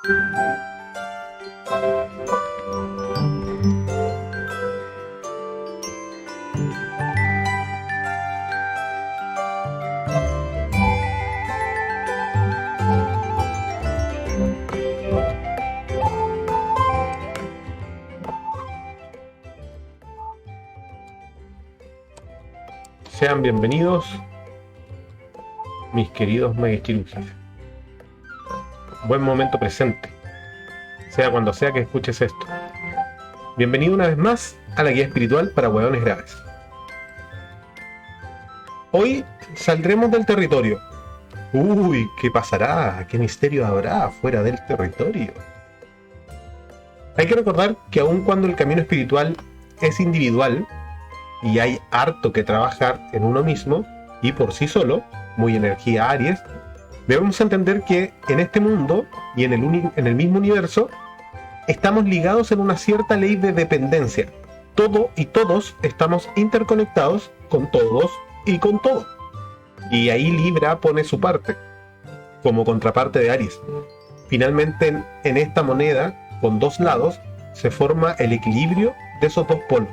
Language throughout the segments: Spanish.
Sean bienvenidos, mis queridos Megichirujis. Buen momento presente, sea cuando sea que escuches esto. Bienvenido una vez más a la guía espiritual para hueones graves. Hoy saldremos del territorio. Uy, ¿qué pasará? ¿Qué misterio habrá fuera del territorio? Hay que recordar que aun cuando el camino espiritual es individual, y hay harto que trabajar en uno mismo y por sí solo, muy energía Aries, debemos entender que en este mundo y en el mismo universo estamos ligados en una cierta ley de dependencia. Todo y todos estamos interconectados con todos y con todo. Y ahí Libra pone su parte, como contraparte de Aries. Finalmente en esta moneda, con dos lados, se forma el equilibrio de esos dos polos: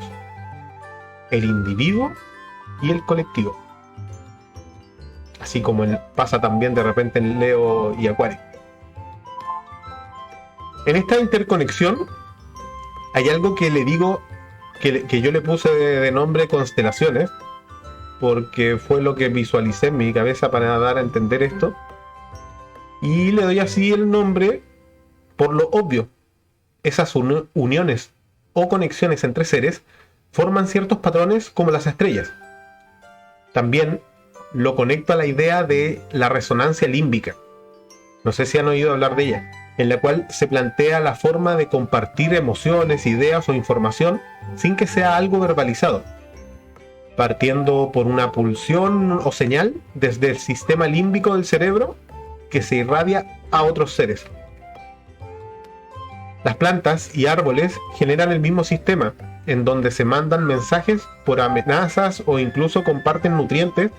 el individuo y el colectivo. Así como pasa también de repente en Leo y Acuario. En esta interconexión hay algo que le digo, que yo le puse de nombre constelaciones, porque fue lo que visualicé en mi cabeza para dar a entender esto. Y le doy así el nombre por lo obvio. Esas uniones o conexiones entre seres forman ciertos patrones como las estrellas. También lo conecto a la idea de la resonancia límbica. No sé si han oído hablar de ella, en la cual se plantea la forma de compartir emociones, ideas o información sin que sea algo verbalizado, partiendo por una pulsión o señal desde el sistema límbico del cerebro que se irradia a otros seres. Las plantas y árboles generan el mismo sistema, en donde se mandan mensajes por amenazas o incluso comparten nutrientes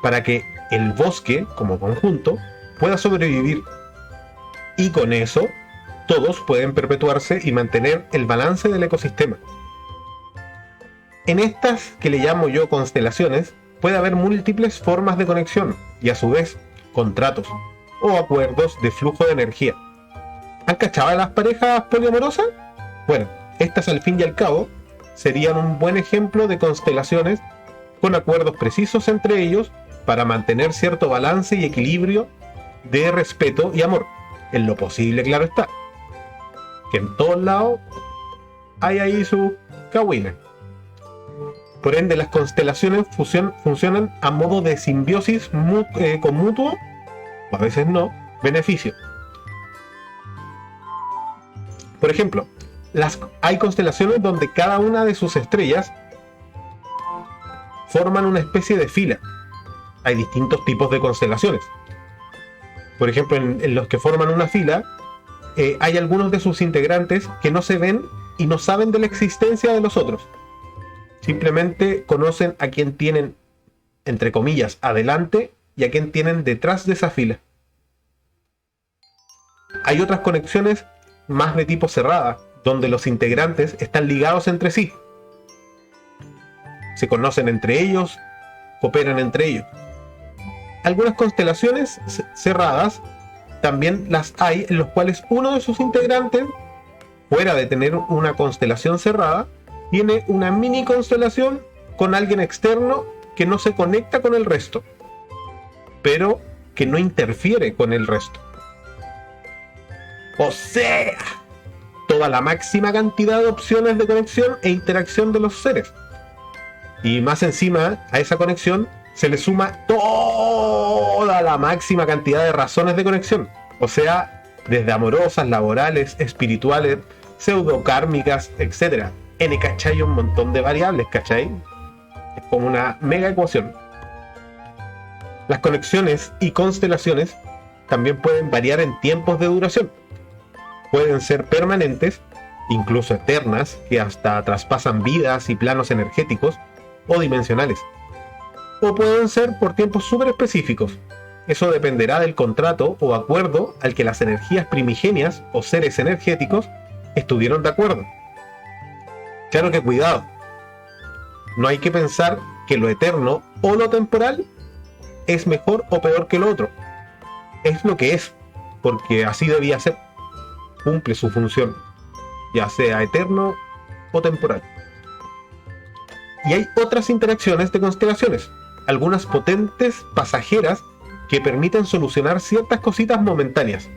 para que el bosque, como conjunto, pueda sobrevivir. Y con eso, todos pueden perpetuarse y mantener el balance del ecosistema. En estas, que le llamo yo constelaciones, puede haber múltiples formas de conexión y a su vez contratos o acuerdos de flujo de energía. ¿Han cachado a las parejas poliamorosas? Bueno, estas al fin y al cabo serían un buen ejemplo de constelaciones con acuerdos precisos entre ellos para mantener cierto balance y equilibrio de respeto y amor. En lo posible, claro está. Que en todos lados hay ahí su cagüina. Por ende, las constelaciones funcionan a modo de simbiosis con mutuo, o a veces no, beneficio. Por ejemplo, hay constelaciones donde cada una de sus estrellas forman una especie de fila. Hay distintos tipos de constelaciones. Por ejemplo, en los que forman una fila, hay algunos de sus integrantes que no se ven y no saben de la existencia de los otros. Simplemente conocen a quien tienen, entre comillas, adelante y a quien tienen detrás de esa fila. Hay otras conexiones más de tipo cerrada, donde los integrantes están ligados entre sí. Se conocen entre ellos, cooperan entre ellos. Algunas constelaciones cerradas también las hay en los cuales uno de sus integrantes, fuera de tener una constelación cerrada, tiene una mini constelación con alguien externo que no se conecta con el resto, pero que no interfiere con el resto. O sea, toda la máxima cantidad de opciones de conexión e interacción de los seres. Y más encima a esa conexión se le suma toda la máxima cantidad de razones de conexión. O sea, desde amorosas, laborales, espirituales, pseudokármicas, etc. ¿Cachai? Un montón de variables, ¿cachai? Es como una mega ecuación. Las conexiones y constelaciones también pueden variar en tiempos de duración. Pueden ser permanentes, incluso eternas, que hasta traspasan vidas y planos energéticos o dimensionales. O pueden ser por tiempos súper específicos, eso dependerá del contrato o acuerdo al que las energías primigenias o seres energéticos estuvieron de acuerdo. Claro que cuidado, no hay que pensar que lo eterno o lo temporal es mejor o peor que lo otro. Es lo que es, porque así debía ser. Cumple su función, ya sea eterno o temporal. Y hay otras interacciones de constelaciones, algunas potentes, pasajeras, que permiten solucionar ciertas cositas momentáneas.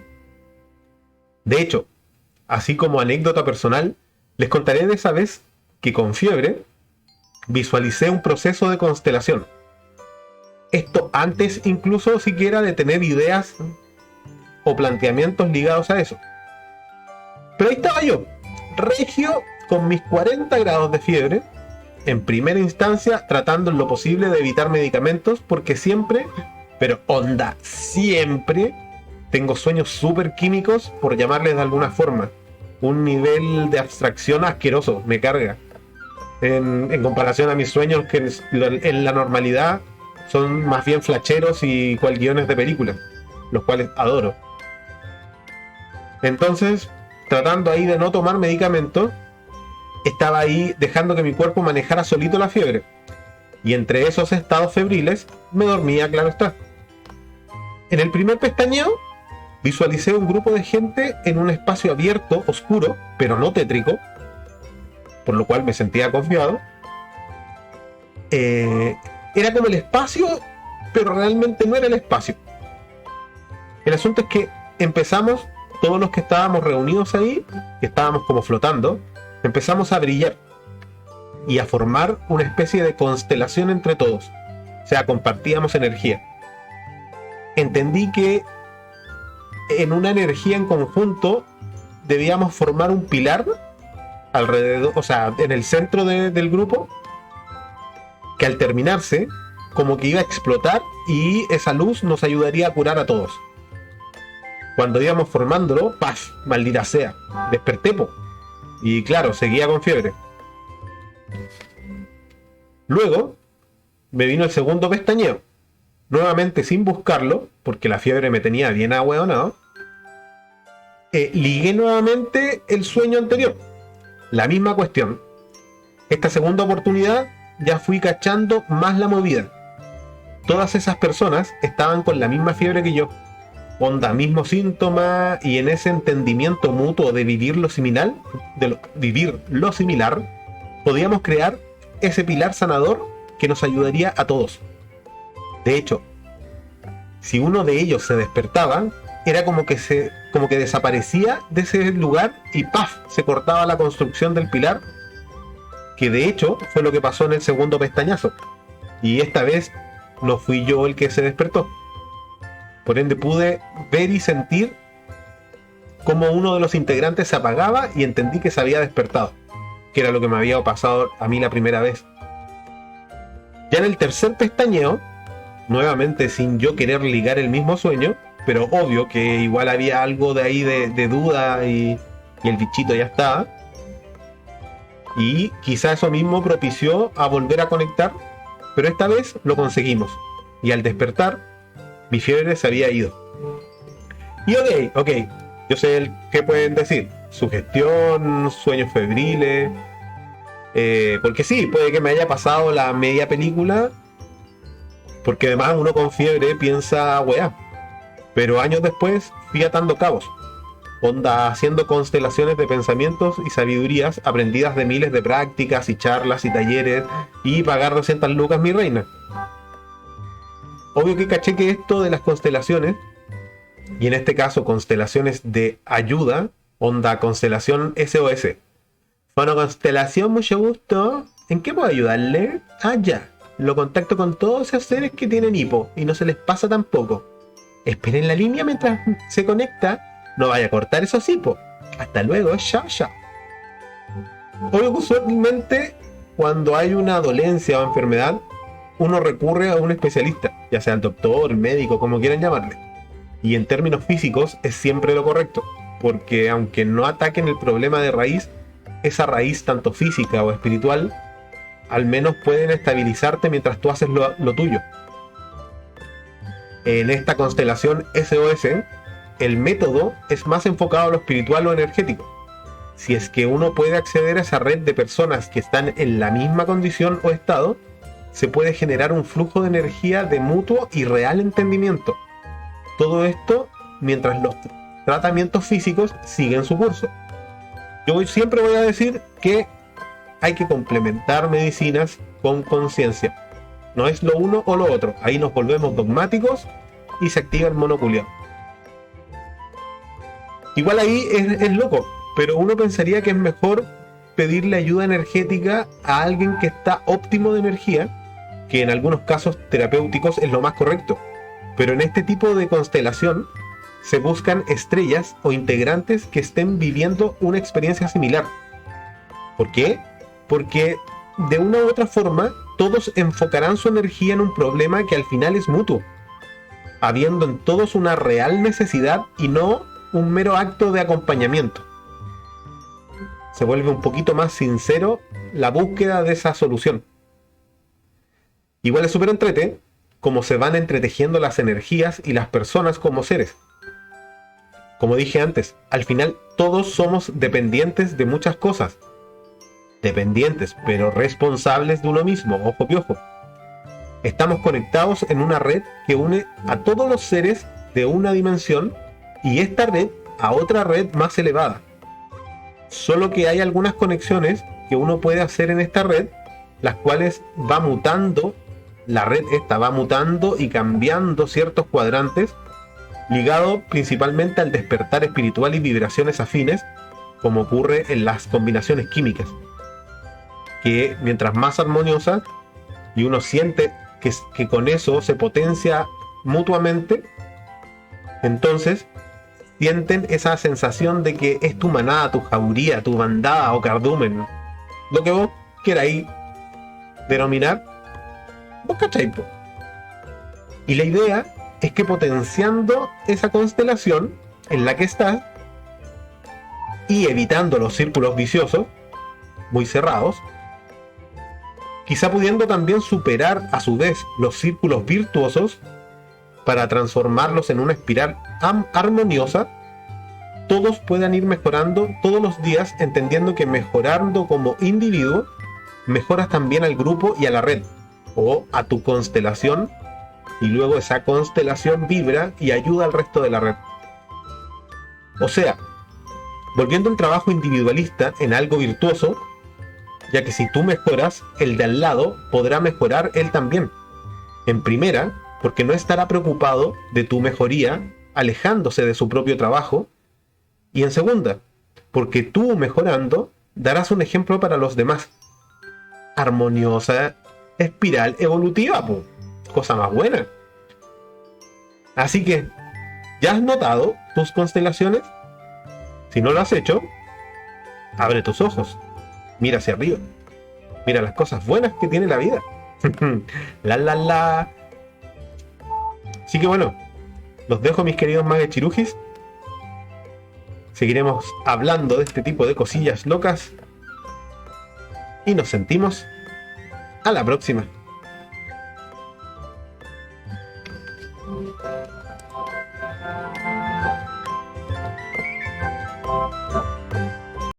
De hecho, así como anécdota personal, les contaré de esa vez que con fiebre visualicé un proceso de constelación. Esto antes incluso siquiera de tener ideas o planteamientos ligados a eso. Pero ahí estaba yo, regio, con mis 40 grados de fiebre, en primera instancia tratando en lo posible de evitar medicamentos, porque siempre, pero onda siempre, tengo sueños súper químicos, por llamarles de alguna forma. Un nivel de abstracción asqueroso, me carga. En comparación a mis sueños que en la normalidad son más bien flacheros y cual guiones de películas, los cuales adoro. Entonces, tratando ahí de no tomar medicamentos, estaba ahí dejando que mi cuerpo manejara solito la fiebre. Y entre esos estados febriles, me dormía, claro está. En el primer pestañeo, visualicé un grupo de gente en un espacio abierto, oscuro, pero no tétrico, por lo cual me sentía confiado. Era como el espacio, pero realmente no era el espacio. El asunto es que empezamos, todos los que estábamos reunidos ahí, que estábamos como flotando, empezamos a brillar y a formar una especie de constelación entre todos. O sea, compartíamos energía. Entendí que en una energía en conjunto debíamos formar un pilar alrededor, o sea, en el centro del grupo, que al terminarse como que iba a explotar y esa luz nos ayudaría a curar a todos. Cuando íbamos formándolo, ¡paf! Maldita sea, desperté, po. Y claro, seguía con fiebre. Luego me vino el segundo pestañeo, nuevamente sin buscarlo, porque la fiebre me tenía bien ahueonado. Ligué nuevamente el sueño anterior, la misma cuestión. Esta segunda oportunidad ya fui cachando más la movida. Todas esas personas estaban con la misma fiebre que yo, onda, mismo síntoma, y en ese entendimiento mutuo de vivir lo similar, podíamos crear ese pilar sanador que nos ayudaría a todos. De hecho, si uno de ellos se despertaba, era como que desaparecía de ese lugar y ¡paf! Se cortaba la construcción del pilar, que de hecho fue lo que pasó en el segundo pestañazo. Y esta vez no fui yo el que se despertó. Por ende pude ver y sentir cómo uno de los integrantes se apagaba y entendí que se había despertado, que era lo que me había pasado a mí la primera vez. Ya en el tercer pestañeo, nuevamente sin yo querer ligar el mismo sueño, pero obvio que igual había algo de ahí de duda y el bichito ya estaba. Y quizá eso mismo propició a volver a conectar, pero esta vez lo conseguimos. Y al despertar, mi fiebre se había ido. Y ok, yo sé el que pueden decir, sugestión, sueños febriles, porque sí, puede que me haya pasado la media película, porque además uno con fiebre piensa, weá. Pero años después fui atando cabos, onda, haciendo constelaciones de pensamientos y sabidurías aprendidas de miles de prácticas y charlas y talleres, y pagar 200 lucas, mi reina. Obvio que caché que esto de las constelaciones, y en este caso constelaciones de ayuda, onda constelación SOS. Bueno, constelación, mucho gusto. ¿En qué puedo ayudarle? Ah, ya. Lo contacto con todos esos seres que tienen hipo y no se les pasa tampoco. Esperen la línea mientras se conecta. No vaya a cortar esos hipos. Hasta luego, chao, chao. Obvio que usualmente cuando hay una dolencia o enfermedad, uno recurre a un especialista, ya sea el doctor, el médico, como quieran llamarle. Y en términos físicos es siempre lo correcto, porque aunque no ataquen el problema de raíz, esa raíz tanto física o espiritual, al menos pueden estabilizarte mientras tú haces lo tuyo. En esta constelación SOS, el método es más enfocado a lo espiritual o energético. Si es que uno puede acceder a esa red de personas que están en la misma condición o estado, se puede generar un flujo de energía de mutuo y real entendimiento. Todo esto mientras los tratamientos físicos siguen su curso. Yo siempre voy a decir que hay que complementar medicinas con conciencia. No es lo uno o lo otro. Ahí nos volvemos dogmáticos y se activa el monoculiado. Igual ahí es loco, pero uno pensaría que es mejor pedirle ayuda energética a alguien que está óptimo de energía, que en algunos casos terapéuticos es lo más correcto. Pero en este tipo de constelación se buscan estrellas o integrantes que estén viviendo una experiencia similar. ¿Por qué? Porque de una u otra forma todos enfocarán su energía en un problema que al final es mutuo, habiendo en todos una real necesidad y no un mero acto de acompañamiento. Se vuelve un poquito más sincero la búsqueda de esa solución. Igual es súper entrete cómo se van entretejiendo las energías y las personas como seres. Como dije antes, al final todos somos dependientes de muchas cosas. Dependientes, pero responsables de uno mismo, ojo piojo. Estamos conectados en una red que une a todos los seres de una dimensión y esta red a otra red más elevada. Solo que hay algunas conexiones que uno puede hacer en esta red, las cuales va mutando, la red esta va mutando y cambiando ciertos cuadrantes, ligado principalmente al despertar espiritual y vibraciones afines, como ocurre en las combinaciones químicas, que mientras más armoniosas, y uno siente que con eso se potencia mutuamente, entonces sienten esa sensación de que es tu manada, tu jauría, tu bandada o cardumen, lo que vos queráis denominar, vos cachai, po. Y la idea es que potenciando esa constelación en la que estás y evitando los círculos viciosos muy cerrados, quizá pudiendo también superar a su vez los círculos virtuosos para transformarlos en una espiral armoniosa, todos puedan ir mejorando todos los días, entendiendo que mejorando como individuo, mejoras también al grupo y a la red, o a tu constelación, y luego esa constelación vibra y ayuda al resto de la red. O sea, volviendo el trabajo individualista en algo virtuoso, ya que si tú mejoras, el de al lado podrá mejorar él también. En primera, porque no estará preocupado de tu mejoría, alejándose de su propio trabajo. Y en segunda, porque tú mejorando, darás un ejemplo para los demás. Armoniosa espiral evolutiva, po. Cosa más buena. Así que, ¿ya has notado tus constelaciones? Si no lo has hecho, abre tus ojos, mira hacia arriba, mira las cosas buenas que tiene la vida. la. Así que bueno, los dejo, mis queridos magechirujis. Seguiremos hablando de este tipo de cosillas locas y nos sentimos a la próxima.